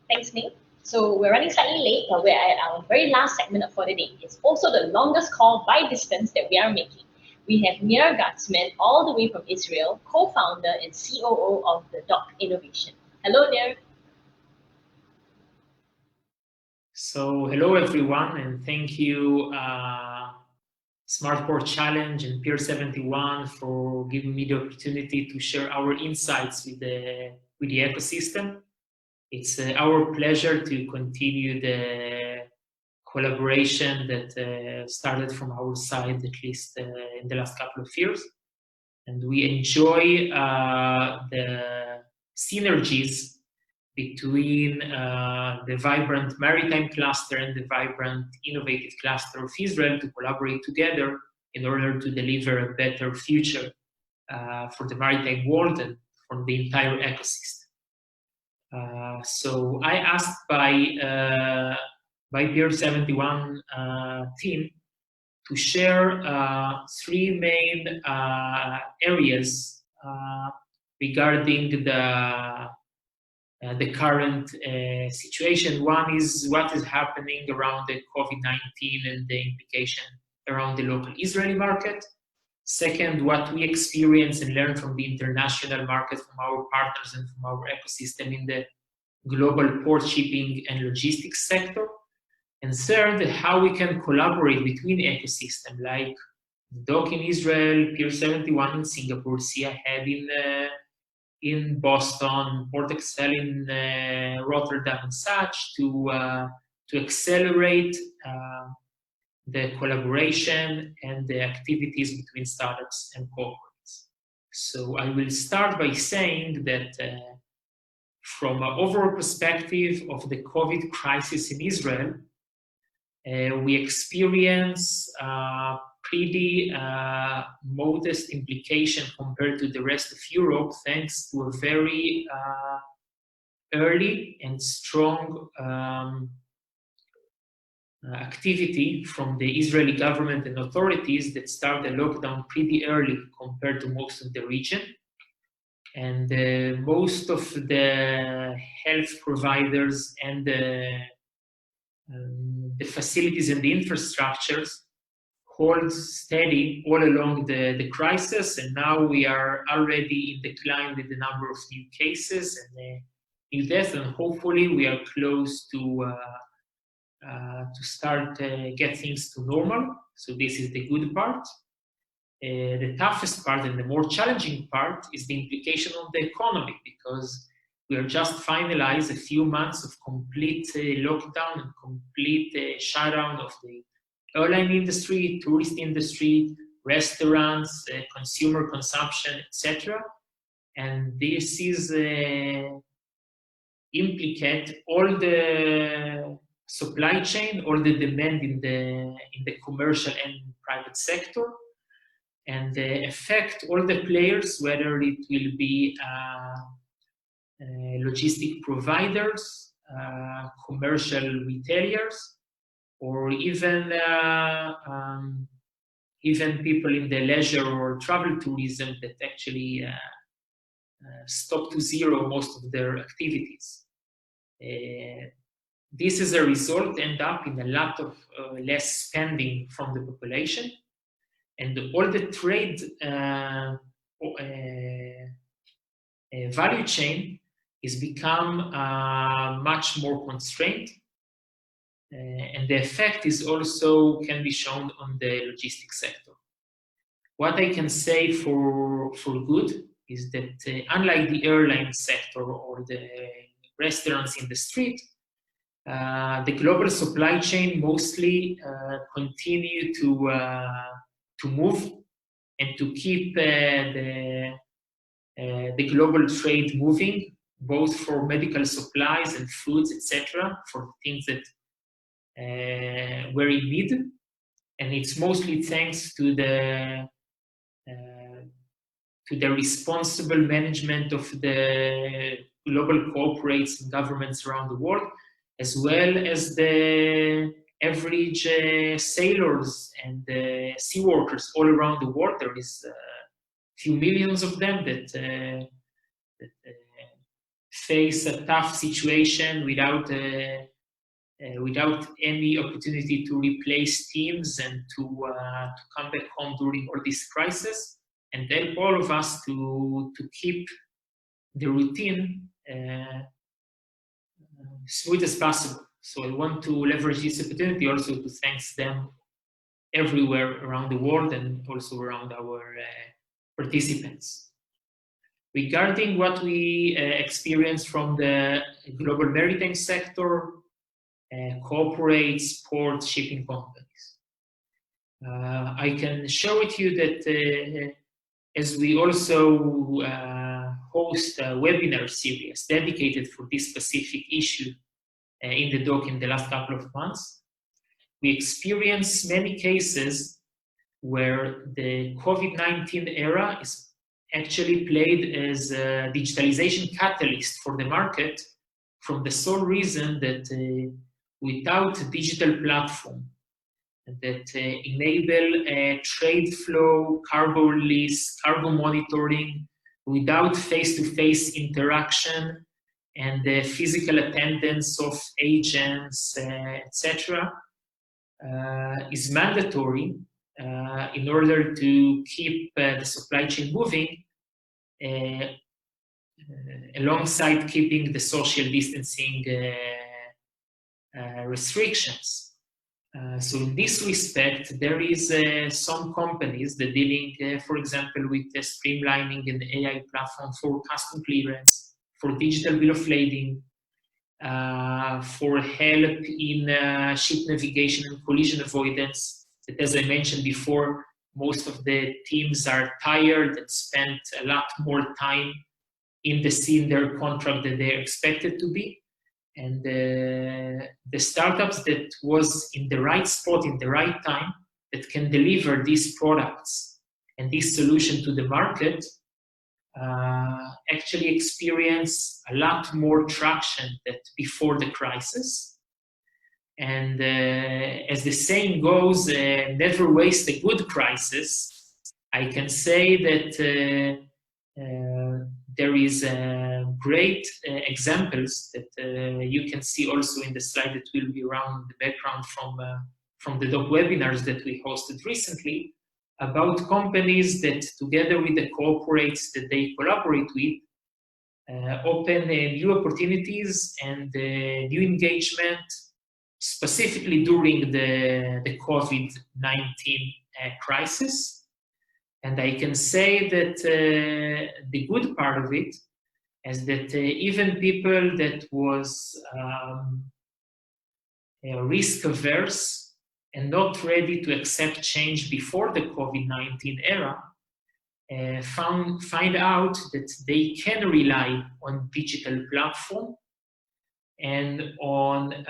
Thanks, Nir. So we're running slightly late, but we're at our very last segment for the day. It's also the longest call by distance that we are making. We have Nir Gartzman, all the way from Israel, co-founder and COO of theDOCK Innovation. Hello, Nir. So hello, everyone, and thank you, Smartport Challenge and Peer71 for giving me the opportunity to share our insights with the ecosystem. It's our pleasure to continue the collaboration that started from our side, at least in the last couple of years. And we enjoy the synergies between the vibrant maritime cluster and the vibrant innovative cluster of Israel to collaborate together in order to deliver a better future for the maritime world and for the entire ecosystem. So I asked by Peer71 team to share three main areas regarding the current situation. One is what is happening around the COVID-19 and the implication around the local Israeli market. Second, what we experience and learn from the international market, from our partners and from our ecosystem in the global port shipping and logistics sector. And third, how we can collaborate between ecosystems like theDOCK in Israel, Peer71 in Singapore, See Ahead in Boston, Port Excel in Rotterdam and such to accelerate the collaboration and the activities between startups and corporates. So I will start by saying that from an overall perspective of the COVID crisis in Israel, we experience pretty modest implication compared to the rest of Europe, thanks to a very early and strong activity from the Israeli government and authorities that started the lockdown pretty early compared to most of the region. And most of the health providers and the facilities and the infrastructures hold steady all along the crisis, and now we are already in decline with the number of new cases and new deaths, and hopefully we are close to start get things to normal. So this is the good part. The toughest part and the more challenging part is the implication on the economy, because we are just finalized a few months of complete lockdown and complete shutdown of the airline industry, tourist industry, restaurants, consumer consumption, etc. And this is implicate all the supply chain, all the demand in the commercial and private sector, and affect all the players, whether it will be logistic providers, commercial retailers, or even people in the leisure or travel tourism that actually stop to zero most of their activities. This as a result end up in a lot of less spending from the population, and all the trade value chain is become much more constrained, and the effect is also can be shown on the logistics sector. What I can say for good is that unlike the airline sector or the restaurants in the street, the global supply chain mostly continue to move and to keep the global trade moving, both for medical supplies and foods, etc., for things that were in need. And it's mostly thanks to the responsible management of the global corporates and governments around the world, as well as the average sailors and sea workers all around the world. There is a few millions of them that face a tough situation without any opportunity to replace teams and to come back home during all this crisis, and help all of us to keep the routine smooth as possible. So I want to leverage this opportunity also to thank them everywhere around the world and also around our participants. Regarding what we experience from the global maritime sector, corporates, ports, shipping companies. I can share with you that as we also host a webinar series dedicated for this specific issue in the dock in the last couple of months, we experienced many cases where the COVID-19 era is actually played as a digitalization catalyst for the market, from the sole reason that without a digital platform that enable trade flow, cargo release, cargo monitoring, without face-to-face interaction and the physical attendance of agents, etc., is mandatory in order to keep the supply chain moving alongside keeping the social distancing restrictions. So in this respect, there is some companies that dealing, for example, with streamlining an AI platform for custom clearance, for digital bill of lading, for help in ship navigation and collision avoidance. That, as I mentioned before, most of the teams are tired and spent a lot more time in the sea in their contract than they're expected to be. And the startups that was in the right spot, in the right time, that can deliver these products and this solution to the market, actually experience a lot more traction than before the crisis. And as the saying goes, never waste a good crisis. I can say that there is great examples that you can see also in the slide that will be around the background from the DOCK webinars that we hosted recently, about companies that together with the corporates that they collaborate with, open new opportunities and new engagement, specifically during the COVID-19 crisis. And I can say that the good part of it is that even people that was risk averse and not ready to accept change before the COVID-19 era find out that they can rely on digital platform and on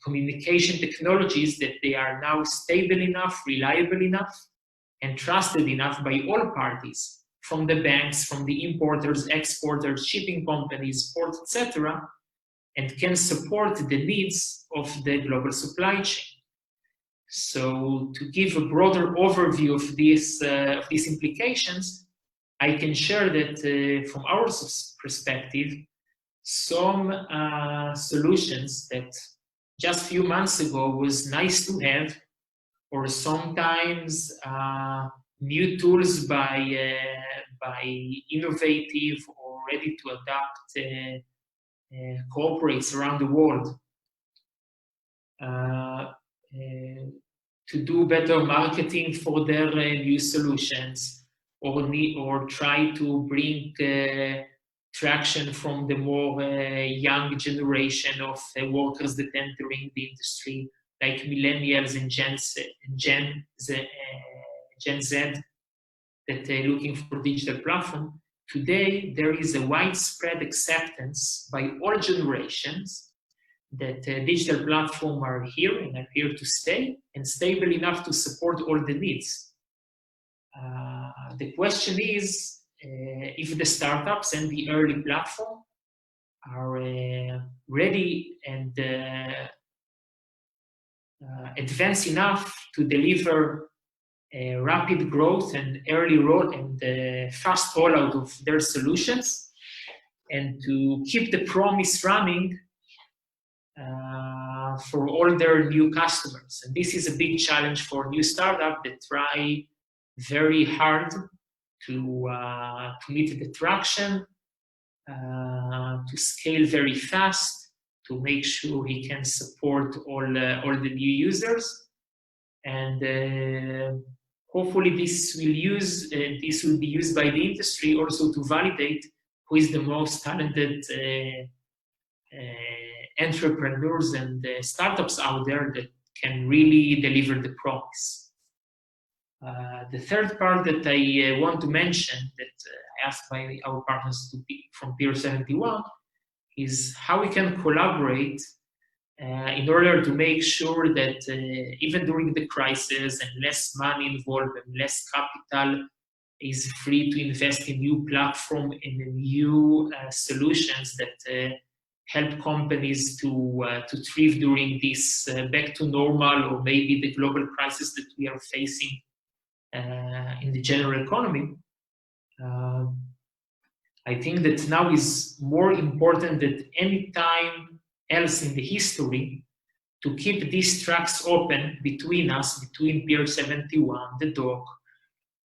communication technologies that they are now stable enough, reliable enough, and trusted enough by all parties, from the banks, from the importers, exporters, shipping companies, ports, etc., and can support the needs of the global supply chain. So to give a broader overview of these implications, I can share that from our perspective, some solutions that just a few months ago was nice to have, or sometimes new tools by innovative or ready to adapt corporates around the world to do better marketing for their new solutions, or try to bring traction from the more young generation of workers that entering the industry, like millennials and Gen Z, that are looking for digital platform. Today, there is a widespread acceptance by all generations that digital platforms are here and are here to stay and stable enough to support all the needs. The question is if the startups and the early platform are ready and advanced enough to deliver rapid growth and early roll and fast rollout of their solutions, and to keep the promise running for all their new customers. And this is a big challenge for new startups that try very hard to meet the traction, to scale very fast, to make sure he can support all the new users. And hopefully this will be used by the industry also to validate who is the most talented entrepreneurs and startups out there that can really deliver the promise. The third part that I want to mention that I asked by our partners from Peer71 is how we can collaborate in order to make sure that even during the crisis and less money involved and less capital is free to invest in new platform and in new solutions that help companies to thrive during this back to normal or maybe the global crisis that we are facing in the general economy. I think that now is more important than any time else in the history to keep these tracks open between us, between Peer71, theDOCK,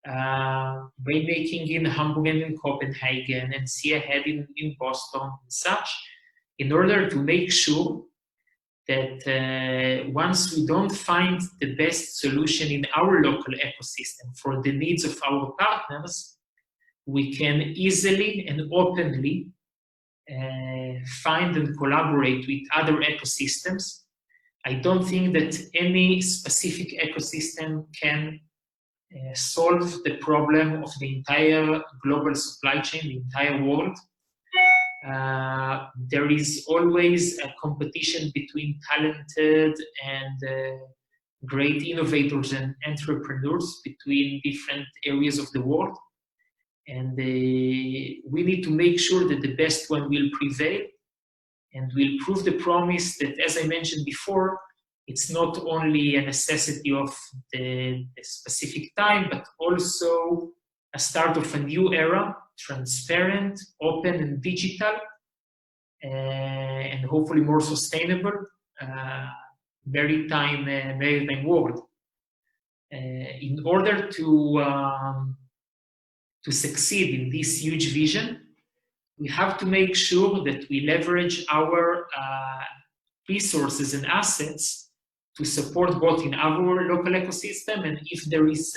by making in Hamburg and in Copenhagen and see ahead in Boston and such, in order to make sure that once we don't find the best solution in our local ecosystem for the needs of our partners, we can easily and openly find and collaborate with other ecosystems. I don't think that any specific ecosystem can solve the problem of the entire global supply chain, the entire world. There is always a competition between talented and great innovators and entrepreneurs between different areas of the world. And we need to make sure that the best one will prevail and will prove the promise that, as I mentioned before, it's not only a necessity of the specific time, but also a start of a new era, transparent, open, and digital, and hopefully more sustainable maritime world. In order to succeed in this huge vision, we have to make sure that we leverage our resources and assets to support both in our local ecosystem and if there is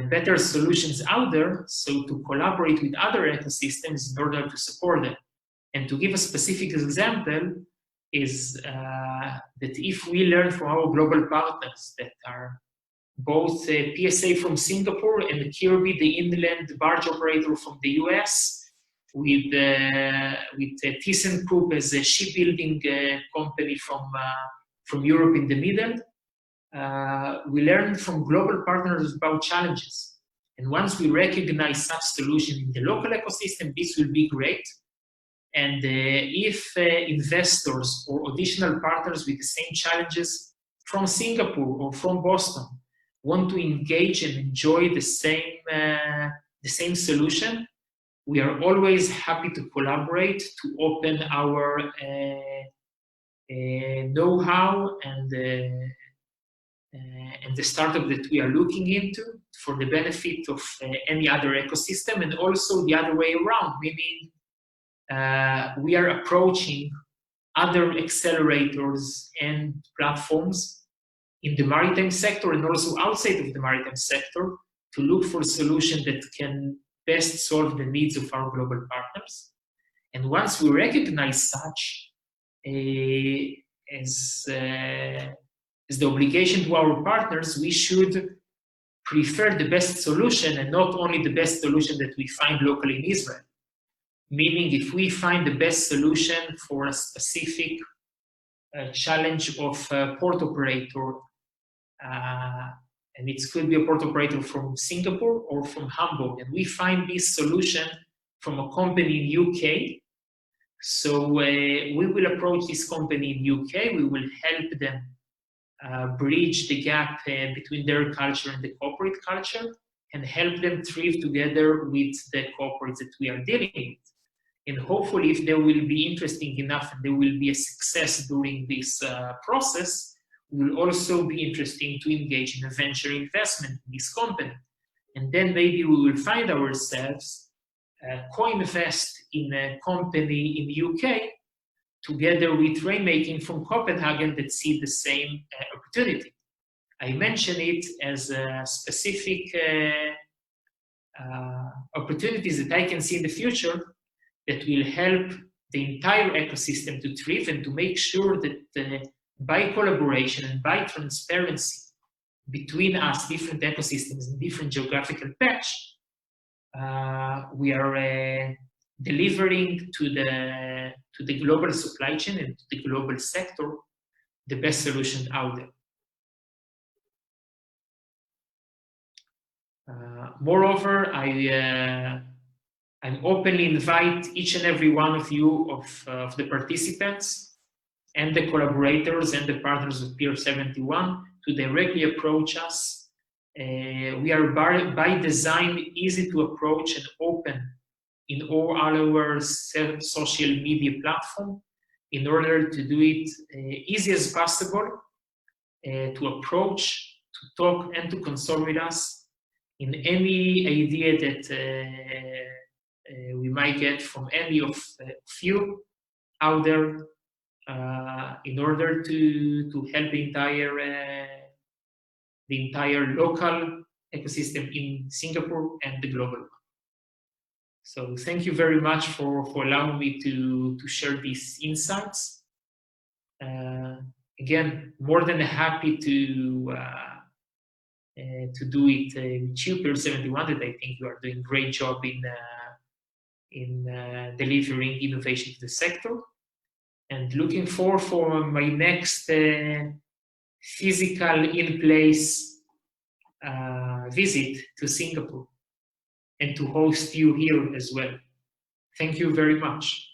better solutions out there, so to collaborate with other ecosystems in order to support them. And to give a specific example is that if we learn from our global partners that are both PSA from Singapore and Kirby, the inland barge operator from the US, with ThyssenKrupp as a shipbuilding company from Europe in the middle. We learn from global partners about challenges. And once we recognize such solution in the local ecosystem, this will be great. And if investors or additional partners with the same challenges from Singapore or from Boston want to engage and enjoy the same solution, we are always happy to collaborate, to open our know-how and the startup that we are looking into for the benefit of any other ecosystem, and also the other way around, meaning we are approaching other accelerators and platforms in the maritime sector and also outside of the maritime sector to look for solutions that can best solve the needs of our global partners. And once we recognize such as the obligation to our partners, we should prefer the best solution and not only the best solution that we find locally in Israel. Meaning, if we find the best solution for a specific challenge of a port operator, and it could be a port operator from Singapore or from Hamburg, and we find this solution from a company in UK, so we will approach this company in UK, we will help them bridge the gap between their culture and the corporate culture, and help them thrive together with the corporates that we are dealing with. And hopefully, if they will be interesting enough and there will be a success during this process, will also be interesting to engage in a venture investment in this company. And then maybe we will find ourselves co-invest in a company in the UK together with Rainmaking from Copenhagen that see the same opportunity. I mention it as a specific opportunities that I can see in the future that will help the entire ecosystem to thrive and to make sure that by collaboration and by transparency between us, different ecosystems and different geographical patch, we are delivering to the global supply chain and to the global sector the best solution out there. Moreover, I'm openly invite each and every one of you of the participants and the collaborators and the partners of Pier 71 to directly approach us. We are by design easy to approach and open in all our social media platform in order to do it easy as possible to approach, to talk, and to consult with us in any idea that we might get from any of you out there in order to help the entire local ecosystem in Singapore and the global one. So thank you very much for allowing me to share these insights. Again, more than happy to do it with you, Pier 71, that I think you are doing a great job in delivering innovation to the sector. And looking forward for my next physical in-place visit to Singapore and to host you here as well. Thank you very much.